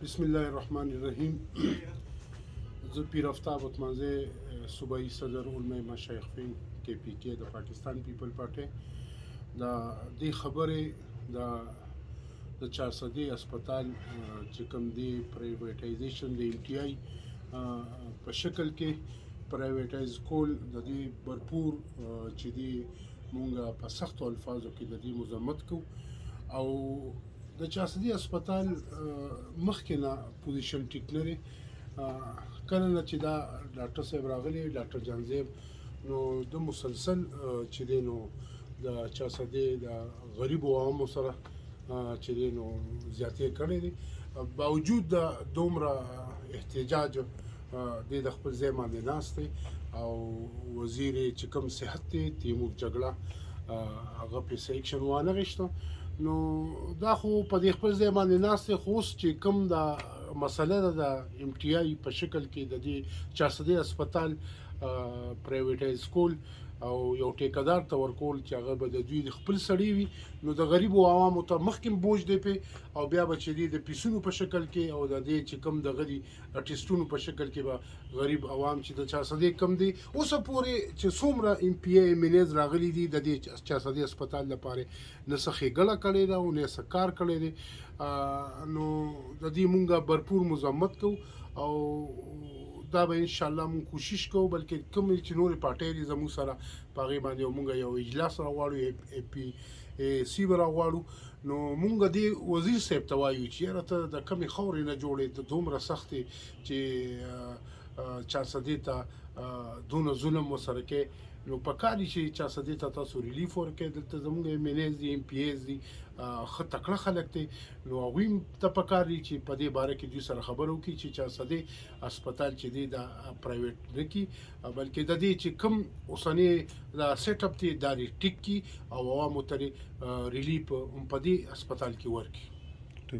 بسم الله الرحمن الرحیم. زه پیر افتاب اتمانزی صوبایي صدر علماء مشایخین کې پی کې د پاکستان پیپل پارټي د دې خبرې د 400 هسپتال چې کوم دی پرایویټایزیشن د ام ټي آی په شکل کې پرایویټایز کول د دې برپور چې دی مونږ په سختو الفاظو کې د دې مذمت کوو او د 400 هسپتال مخکې نه پوزیشن ټیک لري. کله نه چې دا ډاکټر صاحب راغلی ډاکټر جانزیب نو د مسلسل چې دی نو د 400 د غریبو عوامو سره چې دی نو زیاتې کړی دی باوجود د دومره احتجاج د خپل ځای باندې ناست دی او وزیر چې کوم صحت دی تیمور جګړه هغه پرې سیکشن وانه غوښته. نو دا خو په دې خپل ځای باندې ناست دی خو اوس چې کوم د مسله ده د ام ټي آی په شکل کې د دې 400 هسپتال پرایویټایز کول او یو ټیکدار ته ورکول چې هغه به د دوی د خپل سړي وي نو د غریبو عوامو ته مخکې بوج دی پې او بیا به چې دی د پیسونو په شکل کې او د دې چې کوم دغه دي ټیسټونو په شکل کې به غریب عوام چې د 400 کم دی اوسه پورې چې څومره ام پی ای منیز راغلي دي د دې 400 هسپتال لپاره نه څه ښېګړه کړې ده او نه څه کار کړی دی. نو د دې مونږ برپور مذمت کوو او دا به انشاءالله مونږ کوشش کوو بلکې کوم چې نورې پارټۍ دي زموږ سره په هغې باندې مونږ یو اجلاس راغواړو ای پی سی به راغواړو. نو مونږ دې وزیر صاحب ته وایو چې یاره ته د کمې خاورې نه جوړې د دومره سختې چې 400 ته دونه ظلم ورسره کوې نو په کار دي چې 400 ته تاسو ریلیف ورکړئ. دلته زموږ ایم این ایز دي ام پی ایز دي ښه تکړه خلک دي نو هغوی ته په کار دي چې په دې باره کې دوی سره خبره وکړي چې 400 هسپتال چې دی دا پرایویټ نه کړي بلکې د دې چې کوم اوسنی دا سیټ اپ دی دا ټیک کړي او عوامو ته ریلیف هم په دې هسپتال کې ورکړي.